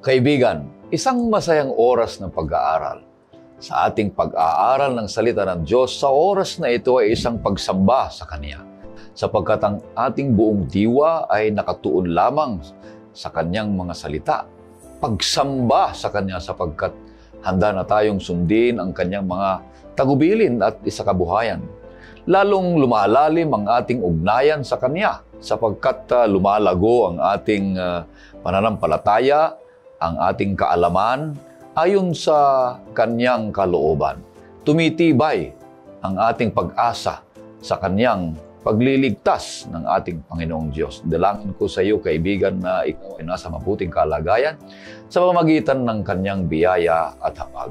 Kaibigan, isang masayang oras ng pag-aaral. Sa ating pag-aaral ng salita ng Diyos, sa oras na ito ay isang pagsamba sa Kanya, sapagkat ang ating buong diwa ay nakatuon lamang sa Kanyang mga salita. Pagsamba sa Kanya sapagkat handa na tayong sundin ang Kanyang mga tagubilin at isakabuhayan. Lalong lumalalim ang ating ugnayan sa Kanya sapagkat lumalago ang ating pananampalataya, ang ating kaalaman ayon sa Kanyang kalooban. Tumitibay ang ating pag-asa sa Kanyang pagliligtas ng ating Panginoong Diyos. Dalangin ko sa iyo, kaibigan, na ikaw ay nasa mabuting kalagayan sa pamamagitan ng Kanyang biyaya at habag.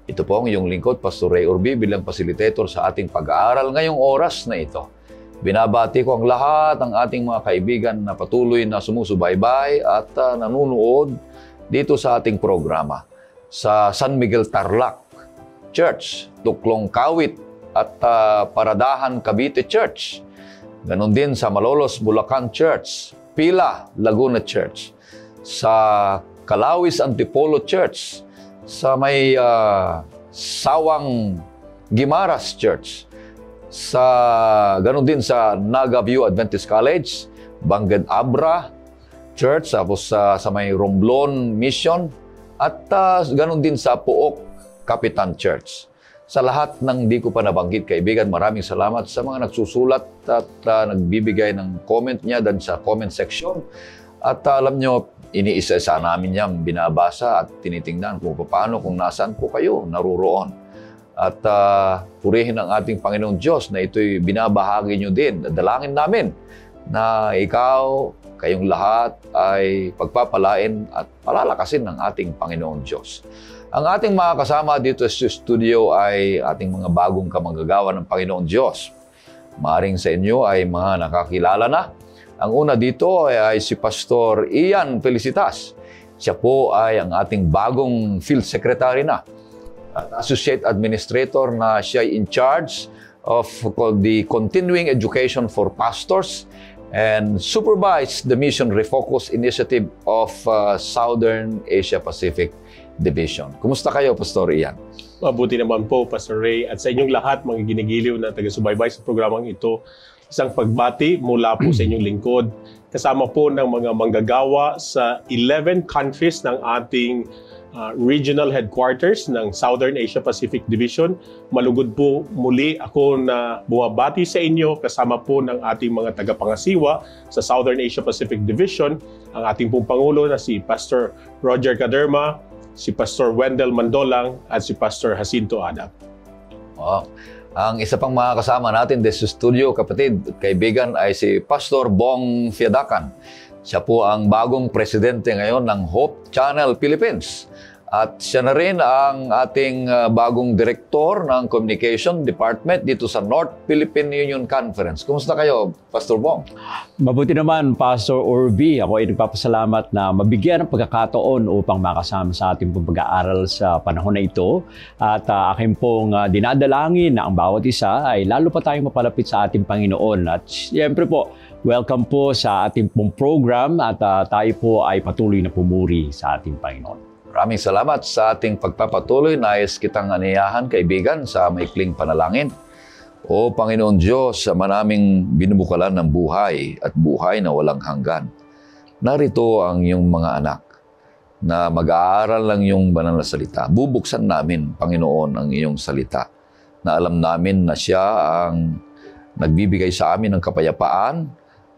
Ito po ang iyong lingkod, Pastor Ray Urbi, bilang facilitator sa ating pag-aaral ngayong oras na ito. Binabati ko ang lahat ng ating mga kaibigan na patuloy na sumusubaybay at nanunood dito sa ating programa sa San Miguel Tarlac Church, Tuklong Kawit at Paradahan Cavite Church. Ganon din sa Malolos Bulacan Church, Pila Laguna Church, sa Calawis Antipolo Church, sa may Sawang Guimaras Church, sa ganon din sa Naga View Adventist College, Bangged Abra Church, tapos sa may Romblon Mission, at ganon din sa Puok Kapitan Church. Sa lahat ng di ko pa nabanggit, kaibigan, maraming salamat sa mga nagsusulat at nagbibigay ng comment niya dan sa comment section. At alam nyo, iniisa-isa namin yan binabasa at tinitingnan kung paano, kung nasaan po kayo naruroon. At purihin ang ating Panginoong Diyos na ito'y binabahagi nyo din. Dalangin namin na ikaw, kayong lahat ay pagpapalain at palalakasin ng ating Panginoong Diyos. Ang ating mga kasama dito sa studio ay ating mga bagong kamanggagawa ng Panginoong Diyos. Maaring sa inyo ay mga nakakilala na. Ang una dito ay si Pastor Ian Felicitas. Siya po ay ang ating bagong field secretary na at associate administrator na siya in charge of the continuing education for pastors and supervise the Mission Refocus Initiative of Southern Asia Pacific Division. Kumusta kayo, Pastor Ian? Mabuti naman po, Pastor Ray. At sa inyong lahat, mga ginigiliw na taga-subaybay sa programang ito, isang pagbati mula po sa inyong lingkod. Kasama po ng mga manggagawa sa 11 countries ng ating regional headquarters ng Southern Asia Pacific Division. Malugod po muli ako na bumabati sa inyo kasama po ng ating mga tagapangasiwa sa Southern Asia Pacific Division, ang ating pong Pangulo na si Pastor Roger Caderma, si Pastor Wendell Mandolang at si Pastor Jacinto Adap. Ang isa pang mga kasama natin sa studio, kapatid at kaibigan, ay si Pastor Bong Fiadakan. Siya po ang bagong presidente ngayon ng Hope Channel Philippines. At siya na rin ang ating bagong direktor ng Communication Department dito sa North Philippine Union Conference. Kumusta kayo, Pastor Bong? Mabuti naman, Pastor Urbi. Ako ay nagpapasalamat na mabigyan ng pagkakataon upang makasama sa ating pag-aaral sa panahon na ito. At aking pong dinadalangin na ang bawat isa ay lalo pa tayong mapalapit sa ating Panginoon. At siyempre po, welcome po sa ating pong program at tayo po ay patuloy na pumuri sa ating Panginoon. Maraming salamat sa ating pagpapatuloy. Nais kitang aniyahan, kaibigan, sa maikling panalangin. O Panginoon Diyos, sa manaming binubukalan ng buhay at buhay na walang hanggan, narito ang iyong mga anak na mag-aaral ng iyong banal na salita. Bubuksan namin, Panginoon, ang iyong salita na alam namin na siya ang nagbibigay sa amin ng kapayapaan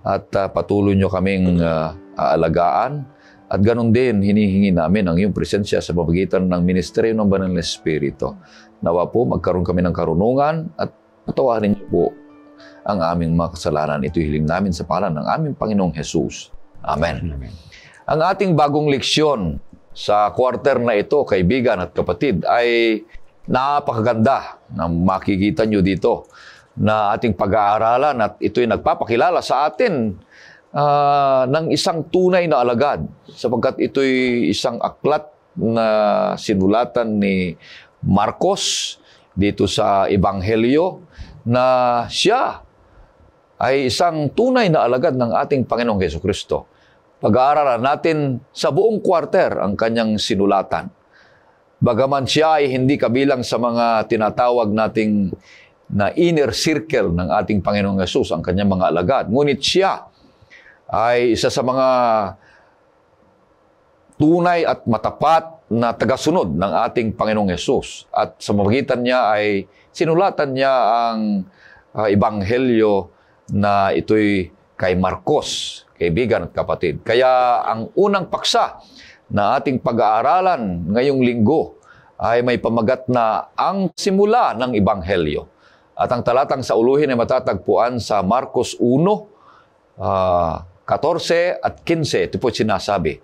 at patuloy niyo kaming aalagaan. At ganun din, hinihingi namin ang iyong presensya sa pamamagitan ng Ministeryo ng Banal na Espiritu. Nawa po, magkaroon kami ng karunungan at patawarin niyo po ang aming mga kasalanan. Ito hiling namin sa pangalan ng aming Panginoong Jesus. Amen. Amen. Ang ating bagong leksyon sa quarter na ito, kaibigan at kapatid, ay napakaganda na makikita niyo dito na ating pag-aaralan at ito'y nagpapakilala sa atin ng isang tunay na alagad, sapagkat ito'y isang aklat na sinulatan ni Marcos dito sa Ebanghelyo na siya ay isang tunay na alagad ng ating Panginoong Jesucristo. Pag-aaralan natin sa buong quarter ang kanyang sinulatan. Bagaman siya ay hindi kabilang sa mga tinatawag nating na inner circle ng ating Panginoong Hesus, ang kanyang mga alagad. Ngunit siya ay isa sa mga tunay at matapat na tagasunod ng ating Panginoong Hesus. At sa magitan niya ay sinulatan niya ang ebanghelyo na ito'y kay Marcos, kaibigan at kapatid. Kaya ang unang paksa na ating pag-aaralan ngayong linggo ay may pamagat na ang simula ng ebanghelyo. At ang talatang sa uluhin ay matatagpuan sa Marcos 1, 14 at 15. Ito po sinasabi.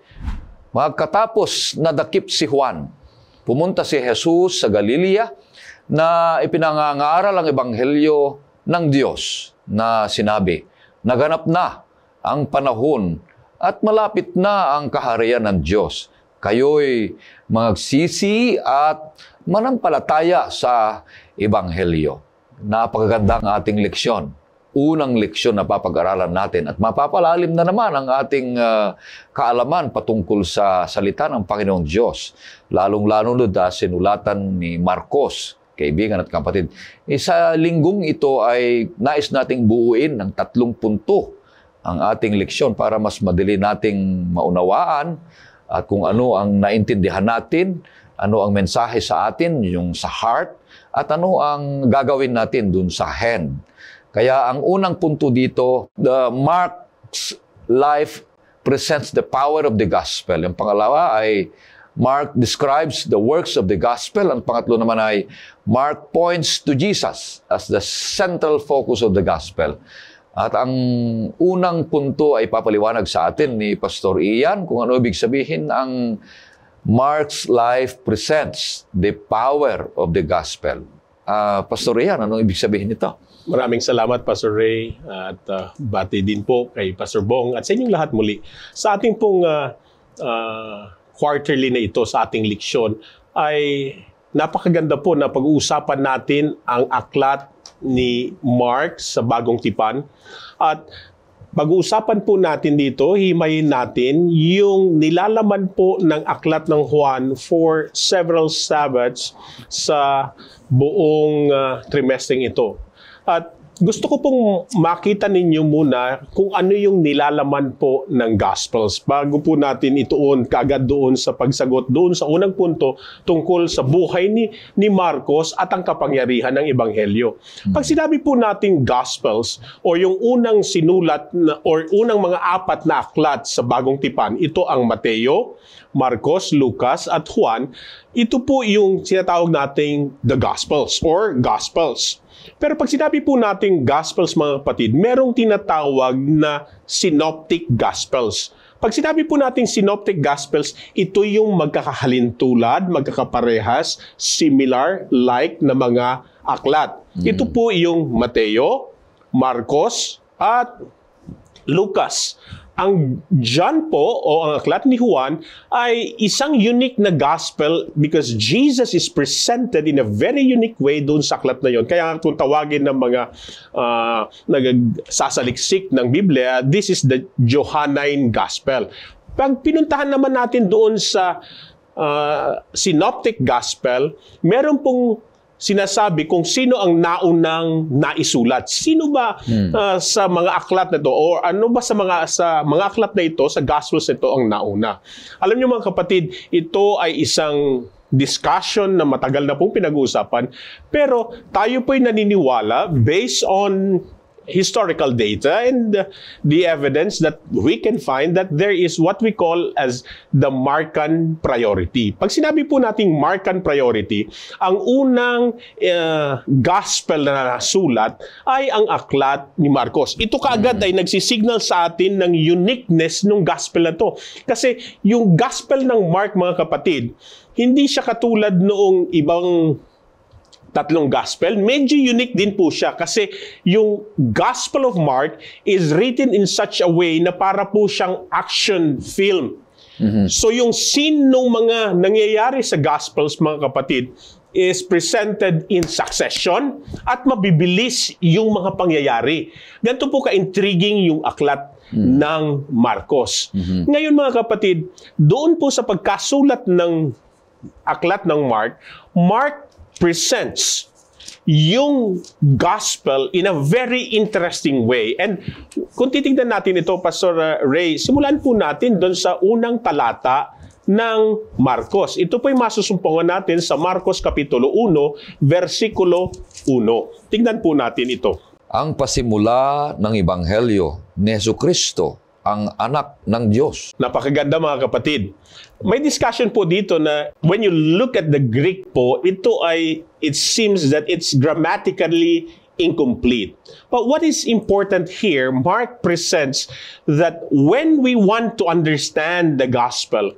Magkatapos nadakip si Juan, pumunta si Jesus sa Galilea na ipinangangaral ang ebanghelyo ng Diyos na sinabi, naganap na ang panahon at malapit na ang kaharian ng Diyos. Kayo'y magsisi at manampalataya sa ebanghelyo. Napakagandang ating leksyon. Unang leksyon na papag-aralan natin at mapapalalim na naman ang ating kaalaman patungkol sa salita ng Panginoong Diyos. Lalong-lalo na sinulatan ni Marcos, kaibigan at kapatid. Sa linggong ito ay nais nating buuin ng 3 punto ang ating leksyon para mas madali nating maunawaan at kung ano ang naintindihan natin, ano ang mensahe sa atin, yung sa heart, at ano ang gagawin natin dun sa hand. Kaya ang unang punto dito, Mark's life presents the power of the gospel. Yung pangalawa ay Mark describes the works of the gospel. Ang pangatlo naman ay Mark points to Jesus as the central focus of the gospel. At ang unang punto ay papaliwanag sa atin ni Pastor Ian kung ano ibig sabihin ang Mark's life presents the power of the gospel. Pastor Ian, ano ibig sabihin nito? Maraming salamat, Pastor Ray, at bati din po kay Pastor Bong at sa inyong lahat muli. Sa ating pong quarterly na ito, sa ating leksyon, ay napakaganda po na pag-uusapan natin ang aklat ni Mark sa Bagong Tipan. At pag-uusapan po natin dito, himayin natin yung nilalaman po ng aklat ng Juan for several Sabbaths sa buong trimesteng ito. At gusto ko pong makita ninyo muna kung ano yung nilalaman po ng Gospels bago po natin ituon kaagad doon sa pagsagot doon sa unang punto tungkol sa buhay ni Marcos at ang kapangyarihan ng Ebanghelyo. Pag sinabi po natin Gospels o yung unang sinulat or unang mga 4 na aklat sa Bagong Tipan, ito ang Mateo, Marcos, Lucas at Juan, ito po yung sinatawag nating the Gospels or Gospels. Pero pag sinabi po nating Gospels, mga kapatid, merong tinatawag na Synoptic Gospels. Pag sinabi po nating Synoptic Gospels, ito yung magkakahalintulad, magkakaparehas, similar, like na mga aklat. Ito po yung Mateo, Marcos, at Lucas. Ang John po o ang aklat ni Juan ay isang unique na gospel because Jesus is presented in a very unique way doon sa aklat na yon. Kaya kung tawagin ng mga nagsasaliksik ng Biblia, this is the Johannine Gospel. Pag pinuntahan naman natin doon sa Synoptic Gospel, meron pong sinasabi kung sino ang naunang naisulat. Sino ba sa mga aklat na ito o ano ba sa mga aklat na ito, sa Gospels na ito ang nauna? Alam niyo mga kapatid, ito ay isang discussion na matagal na pong pinag-uusapan, pero tayo po'y naniniwala based on historical data and the evidence that we can find that there is what we call as the Markan priority. Pag sinabi po nating Markan priority, ang unang gospel na nasulat ay ang aklat ni Marcos. Ito kaagad ay nagsisignal sa atin ng uniqueness ng gospel na to. Kasi yung gospel ng Mark, mga kapatid, hindi siya katulad noong ibang 3 gospel. Medyo unique din po siya kasi yung Gospel of Mark is written in such a way na para po siyang action film. So yung scene ng mga nangyayari sa Gospels, mga kapatid, is presented in succession at mabibilis yung mga pangyayari. Ganito po ka-intriguing yung aklat ng Marcos. Ngayon mga kapatid, doon po sa pagkasulat ng aklat ng Mark, Mark presents yung gospel in a very interesting way. And kung titignan natin ito, Pastor Ray, simulan po natin doon sa unang talata ng Marcos. Ito po yung masusumpungan natin sa Marcos Kapitulo 1, versikulo 1. Tignan po natin ito. Ang pasimula ng Ebanghelyo ni Jesucristo, ang anak ng Diyos. Napakaganda mga kapatid. May discussion po dito na when you look at the Greek po, it seems that it's grammatically incomplete. But what is important here, Mark presents that when we want to understand the gospel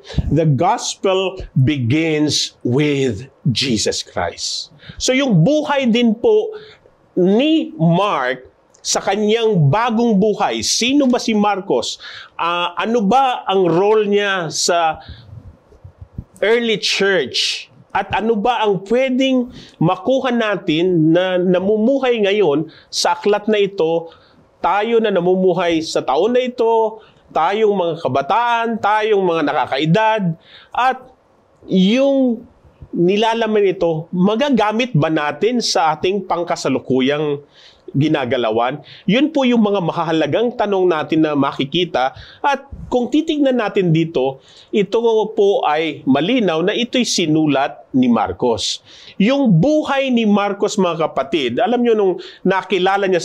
begins with Jesus Christ. So yung buhay din po ni Mark sa kanyang bagong buhay. Sino ba si Marcos? Ano ba ang role niya sa early church? At ano ba ang pwedeng makuha natin na namumuhay ngayon sa aklat na ito? Tayo na namumuhay sa taon na ito, tayong mga kabataan, tayong mga nakakaedad, at yung nilalaman ito, magagamit ba natin sa ating pangkasalukuyang ginagalawan? Yun po yung mga mahalagang tanong natin na makikita. At kung titignan natin dito, ito po ay malinaw na ito'y sinulat ni Marcos. Yung buhay ni Marcos, mga kapatid, alam nyo nung nakilala niya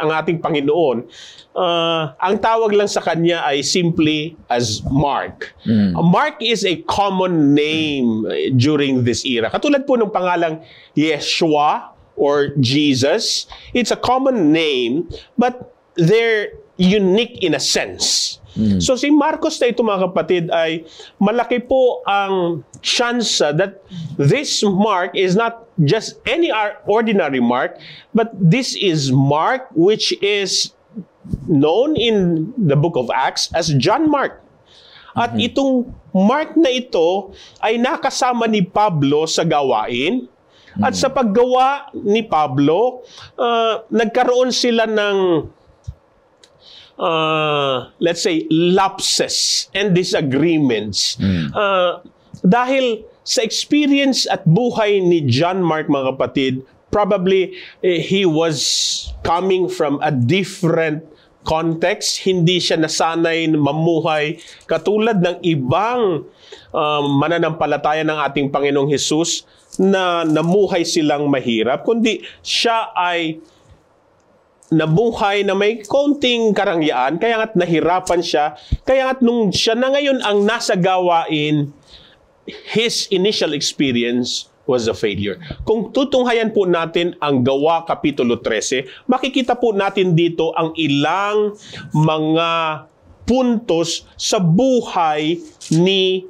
ang ating Panginoon, ang tawag lang sa kanya ay simply as Mark. Mark is a common name during this era. Katulad po ng pangalang Yeshua or Jesus. It's a common name, but they're unique in a sense. So si Marcos na ito, mga kapatid, ay malaki po ang chance that this Mark is not just any ordinary Mark, but this is Mark which is known in the book of Acts as John Mark. At itong Mark na ito ay nakasama ni Pablo sa gawain. At sa paggawa ni Pablo, nagkaroon sila ng, let's say, lapses and disagreements. Dahil sa experience at buhay ni John Mark, mga kapatid, probably he was coming from a different context. Hindi siya nasanay mamuhay katulad ng ibang mananampalataya ng ating Panginoong Hesus na namuhay silang mahirap, kundi siya ay nabuhay na may konting karangyaan, kaya nga't nahirapan siya, kaya nga't nung siya na ngayon ang nasa gawain, his initial experience was a failure. Kung tutunghayan po natin ang Gawa Kapitulo 13, makikita po natin dito ang ilang mga puntos sa buhay ni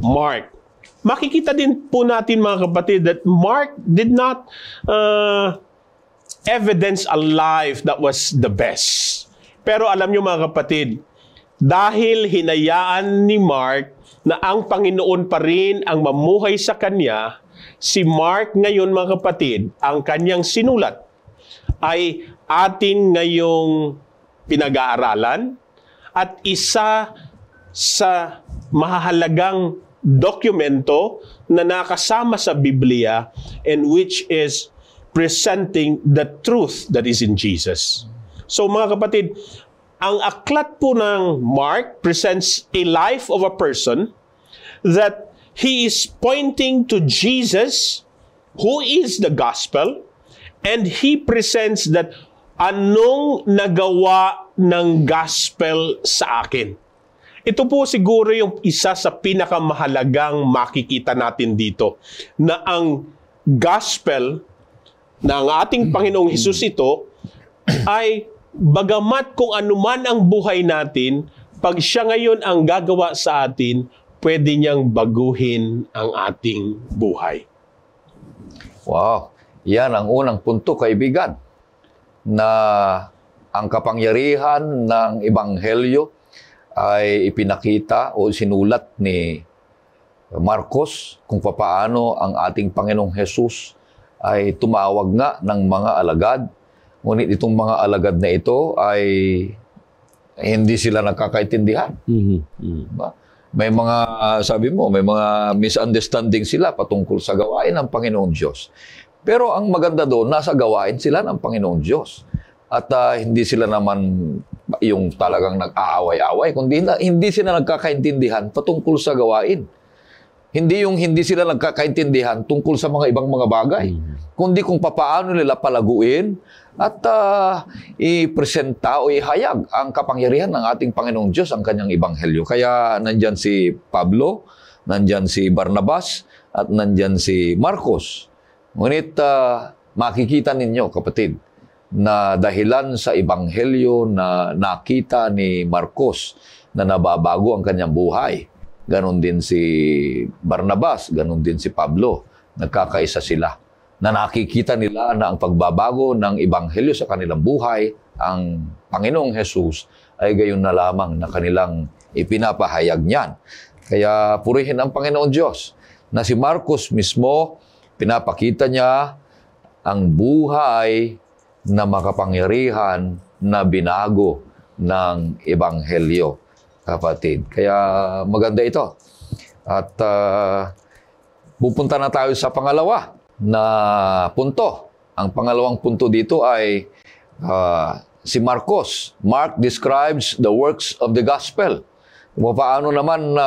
Mark. Makikita din po natin, mga kapatid, that Mark did not evidence a life that was the best. Pero alam niyo, mga kapatid, dahil hinayaan ni Mark na ang Panginoon pa rin ang mamuhay sa kanya, si Mark ngayon, mga kapatid, ang kanyang sinulat ay atin ngayong pinag-aaralan at isa sa mahalagang dokumento na nakasama sa Biblia, and which is presenting the truth that is in Jesus. So mga kapatid, ang aklat po ng Mark presents a life of a person that he is pointing to Jesus, who is the gospel, and he presents that anong nagawa ng gospel sa akin. Ito po siguro yung isa sa pinakamahalagang makikita natin dito, na ang gospel na ang ating Panginoong Hesus ito ay bagamat kung anuman ang buhay natin, pag siya ngayon ang gagawa sa atin, pwede niyang baguhin ang ating buhay. Wow! Yan ang unang punto, kaibigan, na ang kapangyarihan ng Ebanghelyo ay ipinakita o sinulat ni Marcos kung papaano ang ating Panginoong Hesus ay tumawag nga ng mga alagad. Ngunit itong mga alagad na ito ay hindi sila nagkakaintindihan. Diba? May mga, sabi mo, may mga misunderstanding sila patungkol sa gawain ng Panginoong Diyos. Pero ang maganda doon, nasa gawain sila ng Panginoong Diyos. At hindi sila naman yung talagang nag-aaway-away, kundi hindi sila nagkakaintindihan patungkol sa gawain. Hindi yung hindi sila nagkakaintindihan tungkol sa mga ibang mga bagay, kundi kung papaano nila palaguin at ipresenta o ihayag ang kapangyarihan ng ating Panginoong Diyos, ang kanyang ebanghelyo. Kaya nandyan si Pablo, nandyan si Barnabas, at nandyan si Marcos. Ngunit makikita ninyo, kapatid, na dahilan sa ebanghelyo na nakita ni Marcos na nababago ang kanyang buhay. Ganon din si Barnabas, ganon din si Pablo. Nagkakaisa sila na nakikita nila na ang pagbabago ng ebanghelyo sa kanilang buhay, ang Panginoong Jesus, ay gayon na lamang na kanilang ipinapahayag niyan. Kaya purihin ang Panginoon Diyos na si Marcos mismo, pinapakita niya ang buhay na makapangyarihan na binago ng ebanghelyo, kapatid. Kaya maganda ito. At pupunta na tayo sa pangalawa na punto. Ang pangalawang punto dito ay si Marcos. Mark describes the works of the gospel. Paano naman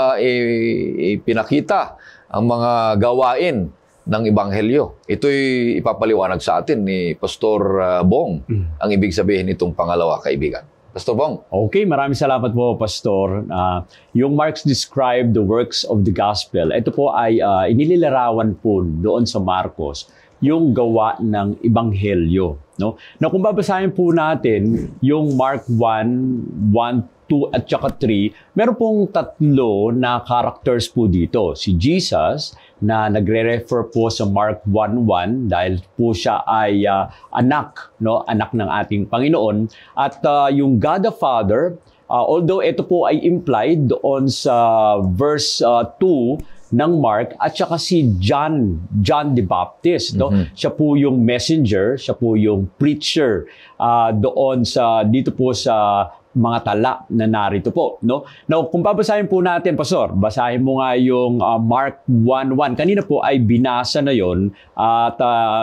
ipinakita ang mga gawain ng ebanghelyo. Ito'y ipapaliwanag sa atin ni Pastor Bong. Ang ibig sabihin nitong pangalawa, kaibigan. Pastor Bong. Okay, maraming salamat po, Pastor. Yung Mark's describe the works of the gospel, ito po ay inililarawan po doon sa Marcos, yung gawa ng ebanghelyo. No? Na kung babasahin po natin yung Mark 1, 2 at saka 3, meron pong tatlo na characters po dito. Si Jesus, na nagre-refer po sa Mark 1:1 dahil po siya ay anak, no? Anak ng ating Panginoon. At yung God the Father, although ito po ay implied doon sa verse 2 ng Mark, at saka si John the Baptist, no? Siya po yung messenger, siya po yung preacher doon dito po sa mga tala na narito po, no? Now, kung babasahin po natin, Pastor, basahin mo nga yung Mark 1:1. Kanina po ay binasa na yon at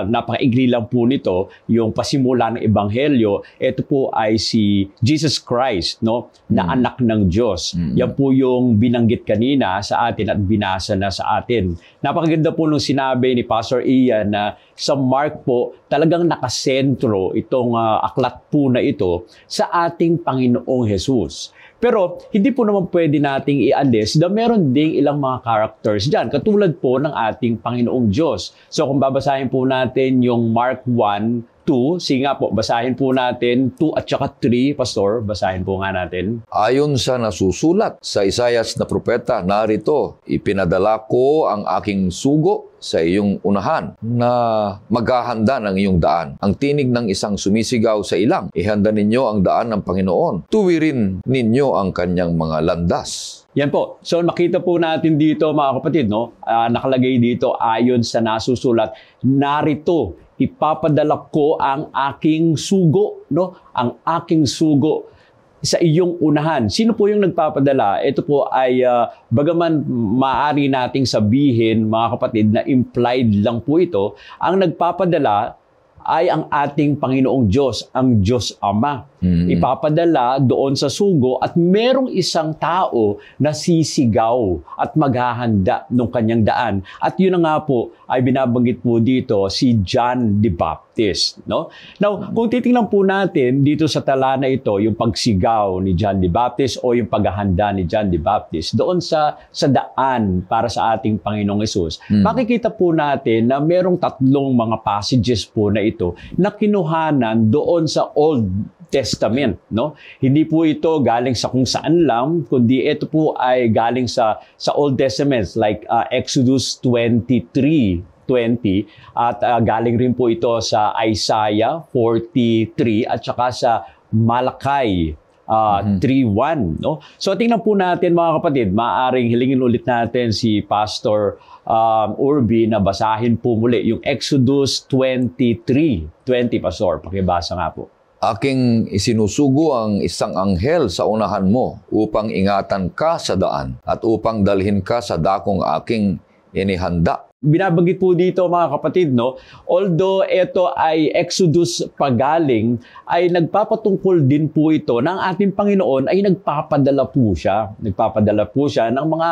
napakaigli lang po nito, yung pasimula ng ebanghelyo. Ito po ay si Jesus Christ, no? Na anak ng Diyos. Yan po yung binanggit kanina sa atin at binasa na sa atin. Napakaganda po nung sinabi ni Pastor Ian na sa Mark po, talagang nakasentro itong aklat po na ito sa ating Panginoong Jesus. Pero hindi po naman pwede nating ialis na meron ding ilang mga characters dyan, katulad po ng ating Panginoong Diyos. So kung babasahin po natin yung Mark 1:2, sige nga po, basahin po natin 2 at saka 3, Pastor, basahin po nga natin. Ayon sa nasusulat sa Isaias na propeta, narito, ipinadala ko ang aking sugo sa iyong unahan na maghahanda ng iyong daan. Ang tinig ng isang sumisigaw sa ilang, ihanda ninyo ang daan ng Panginoon. Tuwirin ninyo ang kanyang mga landas. Yan po. So makita po natin dito, mga kapatid, no? Nakalagay dito ayon sa nasusulat, narito, ipapadala ko ang aking sugo, no? Ang aking sugo sa iyong unahan. Sino po yung nagpapadala? Ito po ay bagaman maaari nating sabihin, mga kapatid, na implied lang po ito, ang nagpapadala ay ang ating Panginoong Diyos, ang Diyos Ama. Ipapadala doon sa sugo at merong isang tao na sisigaw at maghahanda ng kanyang daan. At yun na nga po ay binabanggit po dito si John the Baptist. No? Now, kung titingnan po natin dito sa tala na ito, yung pagsigaw ni John the Baptist o yung paghahanda ni John the Baptist doon sa daan para sa ating Panginoong Hesus, makikita po natin na merong tatlong mga passages po na ito na kinuhanan doon sa Old Testament, no? Hindi po ito galing sa kung saan lang, kundi ito po ay galing sa Old Testament like Exodus 23:20 at galing rin po ito sa Isaiah 43 at saka sa Malachi 3:1, no? So tingnan po natin, mga kapatid, maaaring hilingin ulit natin si Pastor Urbi na basahin po muli yung Exodus 23:20, Pastor. Pakibasa nga po. Aking isinusugo ang isang anghel sa unahan mo upang ingatan ka sa daan at upang dalhin ka sa dakong aking inihanda. Binabanggit po dito mga kapatid, no? Although ito ay Exodus pagaling, ay nagpapatungkol din po ito ng ating Panginoon ay nagpapadala po siya. Nagpapadala po siya ng mga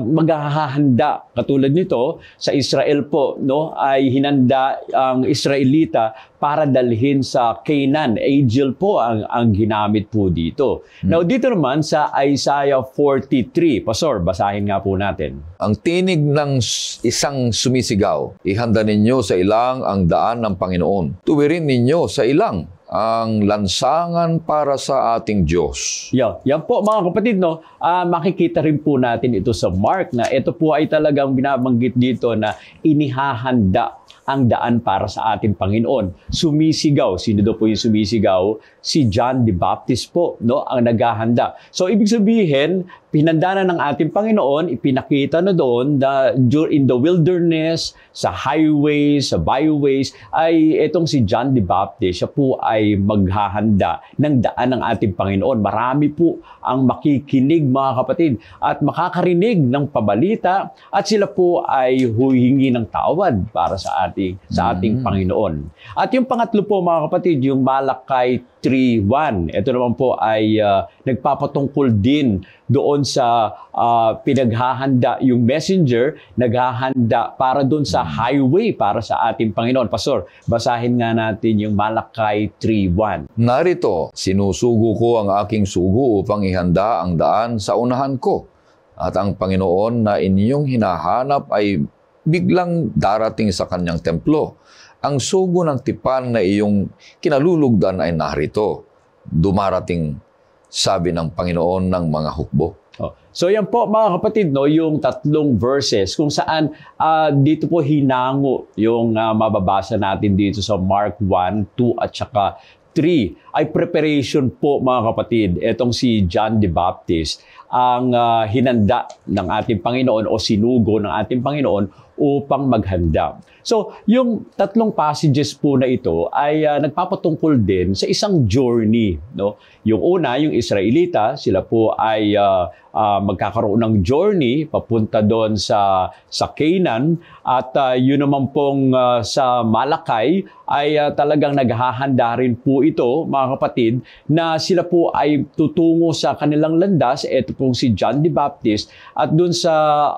maghahanda. Katulad nito, sa Israel po, no? Ay hinanda ang Israelita para dalhin sa Canaan. Angel po ang ginamit po dito. Now dito naman sa Isaiah 43, Pastor, basahin nga po natin. Ang tinig ng isang sumisigaw, ihanda ninyo sa ilang ang daan ng Panginoon. Tuwirin ninyo sa ilang ang lansangan para sa ating Diyos. Yan po mga kapatid, no? Makikita rin po natin ito sa Mark na ito po ay talagang binabanggit dito na inihahanda ang daan para sa ating Panginoon. Sumisigaw. Sino daw po yung sumisigaw? Si John the Baptist po, no? Ang naghahanda. So, ibig sabihin, pinanda na ng ating Panginoon, ipinakita na doon in the wilderness, sa highways, sa byways, ay itong si John the Baptist, siya po ay maghahanda ng daan ng ating Panginoon. Marami po ang makikinig mga kapatid at makakarinig ng pabalita at sila po ay huhingi ng tawad para sa ating Panginoon. At yung pangatlo po mga kapatid, yung Malakay 3:1. Ito naman po ay nagpapatungkol din doon sa pinaghahanda yung messenger, naghahanda para doon sa highway para sa ating Panginoon. Pastor, basahin nga natin yung Malakay 3:1. Narito, sinusugo ko ang aking sugo upang ihanda ang daan sa unahan ko. At ang Panginoon na inyong hinahanap ay biglang darating sa kanyang templo. Ang sugo ng tipan na iyong kinalulugdan ay narito. Dumarating, sabi ng Panginoon ng mga hukbo. So yan po mga kapatid, no, yung tatlong verses kung saan dito po hinango yung mababasa natin dito sa Mark 1, 2 at saka 3 ay preparation po mga kapatid. Etong si John the Baptist ang hinanda ng ating Panginoon o sinugo ng ating Panginoon upang maghanda. So, yung tatlong passages po na ito ay nagpapatungkol din sa isang journey, no? Yung una, yung Israelita, sila po ay magkakaroon ng journey papunta doon sa Canaan at yun naman pong sa Malakay ay talagang naghahanda rin po ito, mga kapatid, na sila po ay tutungo sa kanilang landas. Ito pong si John the Baptist at doon sa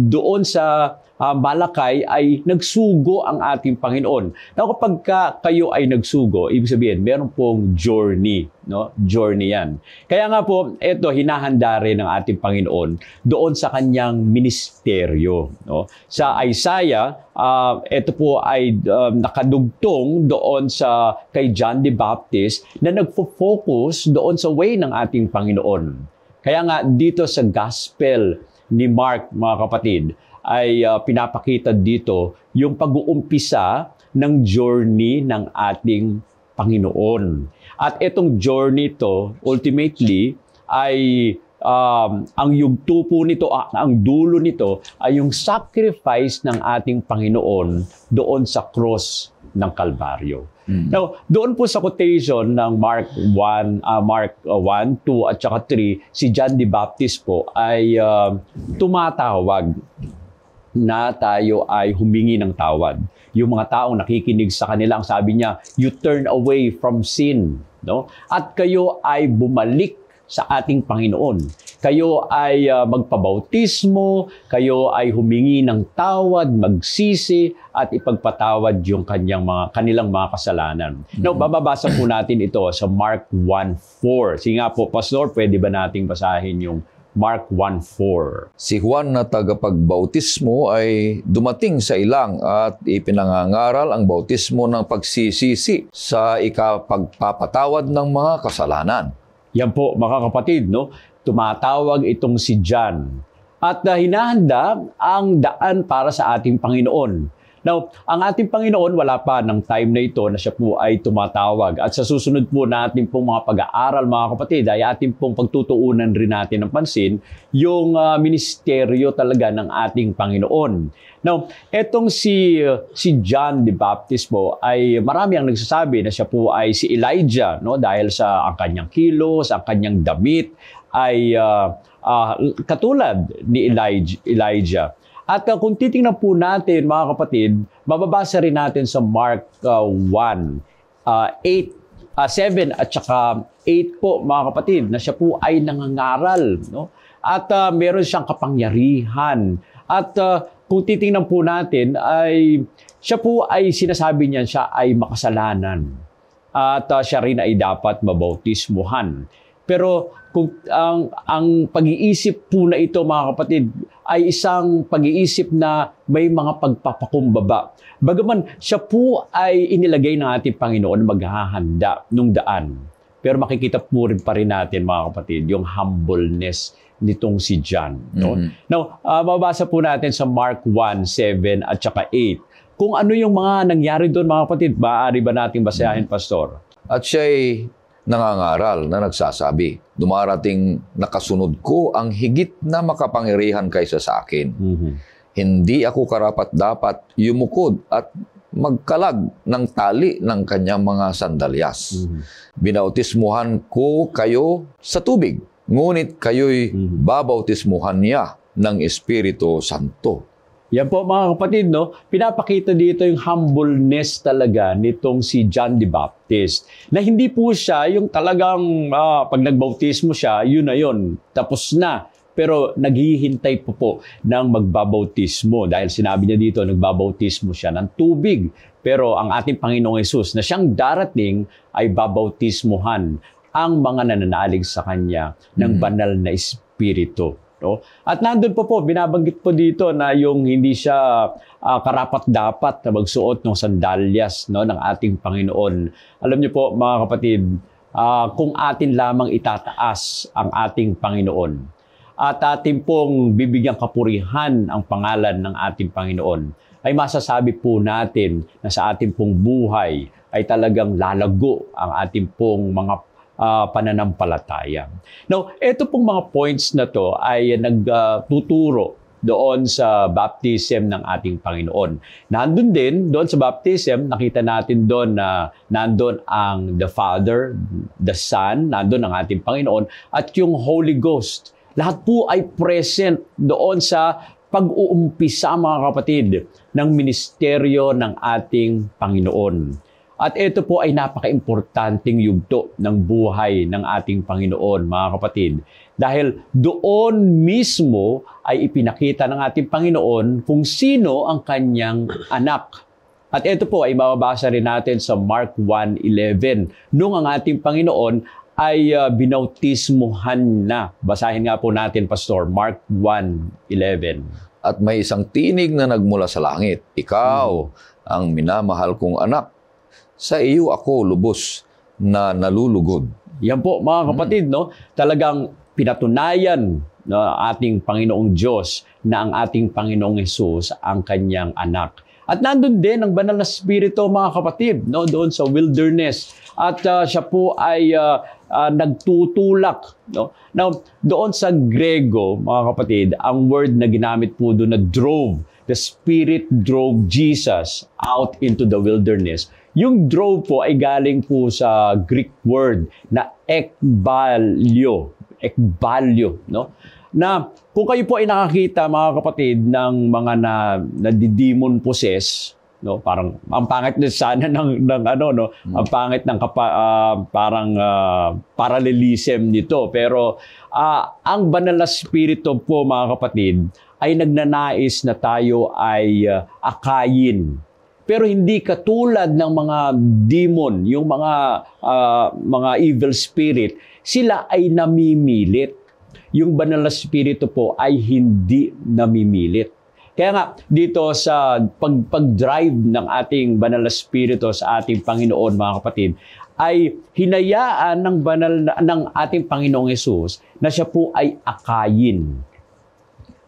doon sa Malakay ay nagsugo ang ating Panginoon. Now kapag kayo ay nagsugo, ibig sabihin meron pong journey, no? Journey yan. Kaya nga po, ito hinahanda rin ng ating Panginoon doon sa kanyang ministeryo, no? Sa Isaiah, ito po ay nakadugtong doon sa kay John the Baptist na nagfo-focus doon sa way ng ating Panginoon. Kaya nga dito sa Gospel ni Mark, mga kapatid, ay pinapakita dito yung pag-uumpisa ng journey ng ating Panginoon. At itong journey to, ultimately, ay ang yugto po nito, ang dulo nito, ay yung sacrifice ng ating Panginoon doon sa cross ng Kalbaryo. Now, doon po sa quotation ng Mark 1, 2 at saka 3, si John the Baptist po ay tumatawag na tayo ay humingi ng tawad. Yung mga taong nakikinig sa kanila, ang sabi niya, you turn away from sin, no? At kayo ay bumalik sa ating Panginoon. Kayo ay magpabautismo, kayo ay humingi ng tawad, magsisi, at ipagpatawad yung kanilang mga kasalanan. Now, bababasa po natin ito sa Mark 1:4. Sige nga po, Pastor, pwede ba nating basahin yung Mark 1:4. Si Juan na tagapagbautismo ay dumating sa ilang at ipinangangaral ang bautismo ng pagsisisi sa ikapagpapatawad ng mga kasalanan. Yan po mga kapatid, no? Tumatawag itong si John. At hinahanda ang daan para sa ating Panginoon. Now, ang ating Panginoon, wala pa ng time na ito na siya po ay tumatawag. At sa susunod po natin pong mga pag-aaral, mga kapatid, ay ating pong pagtutuunan rin natin ng pansin yung ministeryo talaga ng ating Panginoon. Now, etong si John the Baptist po ay marami ang nagsasabi na siya po ay si Elijah, no? Dahil sa ang kanyang kilos, ang kanyang damit ay katulad ni Elijah. At kung titingnan po natin, mga kapatid, mababasa rin natin sa Mark 1, 7 at saka 8 po, mga kapatid, na siya po ay nangangaral, no? At meron siyang kapangyarihan. At kung titingnan po natin, ay siya po ay sinasabi niya siya ay makasalanan. At siya rin ay dapat mabautismuhan. Pero kung ang pag-iisip po na ito, mga kapatid, ay isang pag-iisip na may mga pagpapakumbaba. Bagaman siya po ay inilagay ng ating Panginoon maghahanda nung daan. Pero makikita po rin pa rin natin, mga kapatid, yung humbleness nitong si John. No? Now, mababasa po natin sa Mark 1, 7 at saka 8. Kung ano yung mga nangyari doon, mga kapatid, maaari ba nating basahin, Pastor? At siya'y nangangaral na nagsasabi, dumarating nakasunod ko ang higit na makapangyarihan kaysa sa akin. Hindi ako karapat-dapat yumukod at magkalag ng tali ng kanyang mga sandalyas. Binautismuhan ko kayo sa tubig, ngunit kayo'y babautismuhan niya ng Espiritu Santo. Yan po, mga kapatid, no? Pinapakita dito yung humbleness talaga nitong si John the Baptist. Na hindi po siya yung talagang pag nagbautismo siya, yun na yun, tapos na. Pero naghihintay po ng magbabautismo. Dahil sinabi niya dito, nagbabautismo siya ng tubig. Pero ang ating Panginoong Hesus na siyang darating ay babautismuhan ang mga nananalig sa Kanya ng banal na Espiritu. No? At nandun po binabanggit po dito na yung hindi siya karapat-dapat na magsuot ng sandalyas, no, ng ating Panginoon. Alam niyo po, mga kapatid, kung atin lamang itataas ang ating Panginoon at atin pong bibigyang kapurihan ang pangalan ng ating Panginoon, ay masasabi po natin na sa ating pong buhay ay talagang lalago ang ating pong mga pananampalataya. Now, ito pong mga points na to ay nagtuturo doon sa baptism ng ating Panginoon. Nandun din, doon sa baptism, nakita natin doon na nandun ang the Father, the Son, nandun ang ating Panginoon, at yung Holy Ghost. Lahat po ay present doon sa pag-uumpisa, mga kapatid, ng ministeryo ng ating Panginoon. At ito po ay napaka-importanting yugto ng buhay ng ating Panginoon, mga kapatid. Dahil doon mismo ay ipinakita ng ating Panginoon kung sino ang kanyang anak. At ito po ay mababasa rin natin sa Mark 1:11. Nung ang ating Panginoon ay binautismuhan na. Basahin nga po natin, Pastor, Mark 1:11. At may isang tinig na nagmula sa langit, ikaw ang minamahal kong anak. Sa iyo ako lubos na nalulugod. Yan po, mga kapatid, no? Talagang pinatunayan na ating Panginoong Diyos na ang ating Panginoong Hesus ang kanyang anak. At nandun din ang banal na Espiritu, mga kapatid, no? Doon sa wilderness. At siya po ay nagtutulak. No? Now, doon sa Grego, mga kapatid, ang word na ginamit po doon na drove, the Spirit drove Jesus out into the wilderness. Yung drove po ay galing po sa Greek word na ekbalio, no? Na kung kayo po ay nakakita, mga kapatid, ng mga nadidemon possess, no? Parang ang pangit na sana ng ano, no? Ang pangit ng parang parallelism nito, pero ang banal na spirito po, mga kapatid, ay nagnanais na tayo ay akayin. Pero hindi katulad ng mga demon, yung mga evil spirit, sila ay namimilit. Yung banal na spirito po ay hindi namimilit. Kaya nga, dito sa pag-drive ng ating banal na spirito sa ating Panginoon, mga kapatid, ay hinayaan ng ating Panginoong Hesus na siya po ay akayin.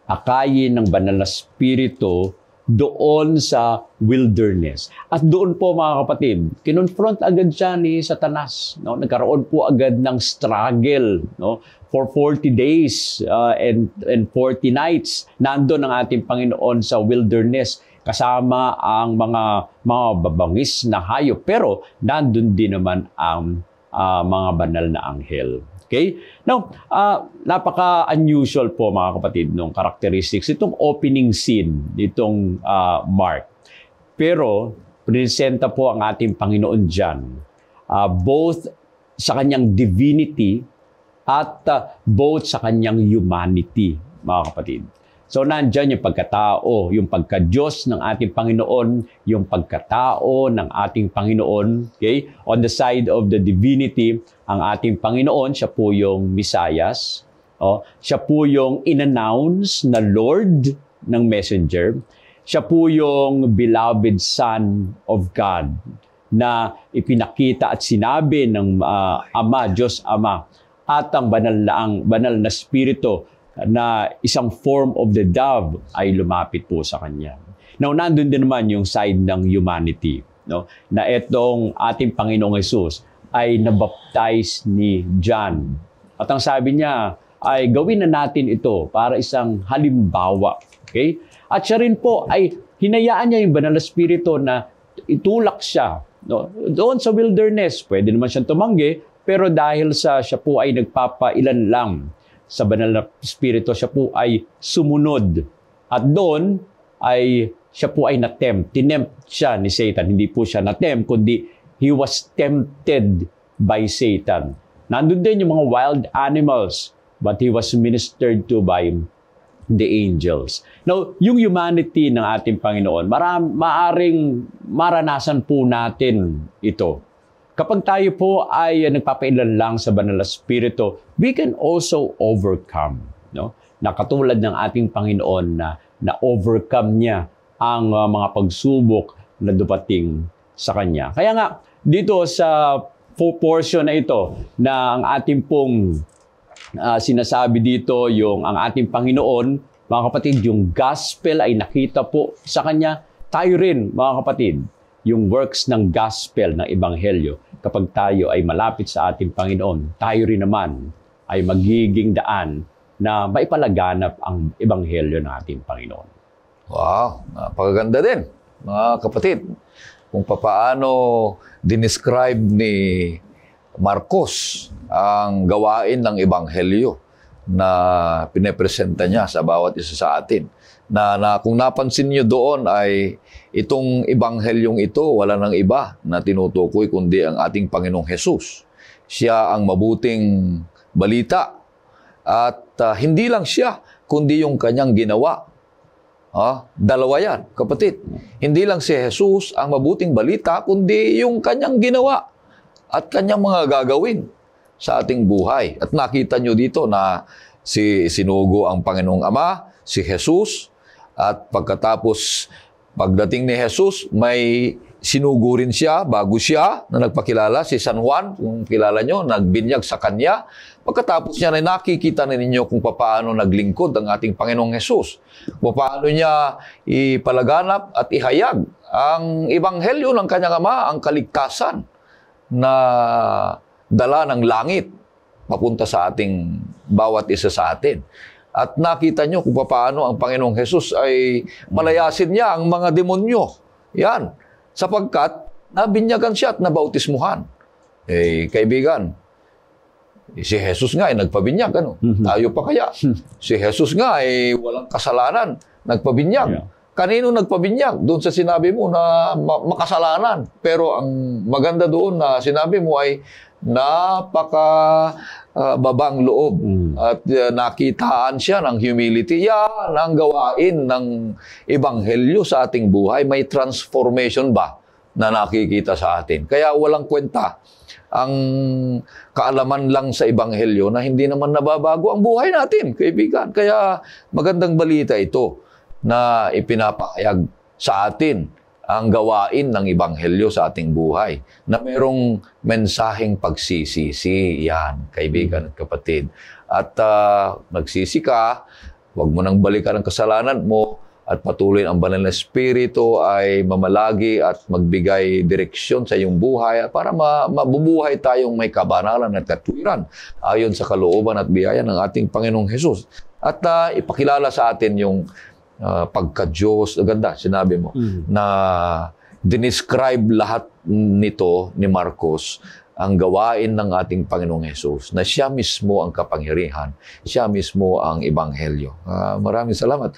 Akayin ng banal na spirito doon sa wilderness. At doon po mga kapatid, kinonfront agad siya ni Satanas. No? Nagkaroon po agad ng struggle. No? For 40 days and 40 nights, nandun ang ating Panginoon sa wilderness kasama ang mga babangis na hayop. Pero nandun din naman ang mga banal na anghel. Okay? Now, napaka-unusual po mga kapatid ng characteristics itong opening scene nitong Mark. Pero, presenta po ang ating Panginoon dyan, both sa kanyang divinity at both sa kanyang humanity, mga kapatid. So, nandyan yung pagkatao, yung pagka-Diyos ng ating Panginoon, yung pagkatao ng ating Panginoon. Okay? On the side of the divinity, ang ating Panginoon, siya po yung Mesias. Siya po yung in-announce na Lord ng messenger. Siya po yung beloved Son of God na ipinakita at sinabi ng Ama, Diyos Ama, at ang banal na Espiritu na isang form of the dove ay lumapit po sa Kanya. Now, nandun din naman yung side ng humanity, no? Na itong ating Panginoong Hesus ay nabaptize ni John. At ang sabi niya ay gawin na natin ito para isang halimbawa. Okay? At siya rin po ay hinayaan niya yung banal na Espiritu na itulak siya. No? Doon sa wilderness, pwede naman siyang tumanggi, pero dahil siya po ay nagpapailan lang sa banal na Espiritu, siya po ay sumunod. At doon ay siya po ay natempt. Tinempt siya ni Satan. Hindi po siya natempt, kundi he was tempted by Satan. Nandun din yung mga wild animals, but he was ministered to by the angels. Now, yung humanity ng ating Panginoon, maaring maranasan po natin ito. Kapag tayo po ay nagpapailan lang sa banal na Espiritu, we can also overcome. No? Na katulad ng ating Panginoon na overcome niya ang mga pagsubok na dumating sa Kanya. Kaya nga, dito sa portion na ito, na ang ating pong sinasabi dito, yung ang ating Panginoon, mga kapatid, yung gospel ay nakita po sa Kanya. Tayo rin, mga kapatid, yung works ng gospel, ng ebanghelyo, kapag tayo ay malapit sa ating Panginoon, tayo rin naman ay magiging daan na maipalaganap ang ebanghelyo ng ating Panginoon. Wow, napakaganda din, mga kapatid. Kung papaano dinescribe ni Marcos ang gawain ng ebanghelyo na pinepresenta niya sa bawat isa sa atin. Na kung napansin niyo doon ay itong ebanghelyong ito, wala nang iba na tinutukoy kundi ang ating Panginoong Hesus. Siya ang mabuting balita at hindi lang siya kundi yung kanyang ginawa. Dalawa yan, kapatid. Hindi lang si Hesus ang mabuting balita kundi yung kanyang ginawa at kanyang mga gagawin sa ating buhay. At nakita nyo dito na sinugo ang Panginoong Ama, si Hesus. At pagkatapos, pagdating ni Jesus, may sinugo rin siya, bago siya, na nagpakilala, si San Juan, kung kilala nyo, nagbinyag sa kanya. Pagkatapos niya, nakikita na ninyo kung paano naglingkod ang ating Panginoong Jesus. Kung paano niya ipalaganap at ihayag ang ebanghelyo ng kanyang Ama, ang kaligtasan na dala ng langit, papunta sa ating bawat isa sa atin. At nakita nyo kung paano ang Panginoong Hesus ay malayasin niya ang mga demonyo. Yan. Sapagkat nabinyagan siya at nabautismuhan. Kaibigan, si Hesus nga ay nagpabinyag. Ano? Tayo pa kaya? Si Hesus nga ay walang kasalanan. Nagpabinyag. Yeah. Kanino nagpabinyag? Doon sa sinabi mo na makasalanan. Pero ang maganda doon na sinabi mo ay babang loob at nakitaan siya ng humility. Yan ang gawain ng ebanghelyo sa ating buhay. May transformation ba na nakikita sa atin? Kaya walang kwenta ang kaalaman lang sa ebanghelyo na hindi naman nababago ang buhay natin, kaibigan. Kaya magandang balita ito na ipinapahayag sa atin ang gawain ng ebanghelyo sa ating buhay, na merong mensaheng pagsisisi. Yan, kaibigan at kapatid. At nagsisi ka, huwag mo nang balikan ang kasalanan mo, at patuloy ang banal na Espiritu ay mamalagi at magbigay direksyon sa iyong buhay para mabubuhay tayong may kabanalan at katwiran ayon sa kalooban at biyaya ng ating Panginoong Hesus. At ipakilala sa atin yung pagka-Diyos. Ganda, sinabi mo, na dinescribe lahat nito ni Marcos ang gawain ng ating Panginoong Hesus, na siya mismo ang kapangyarihan, siya mismo ang Ebanghelyo. Maraming salamat.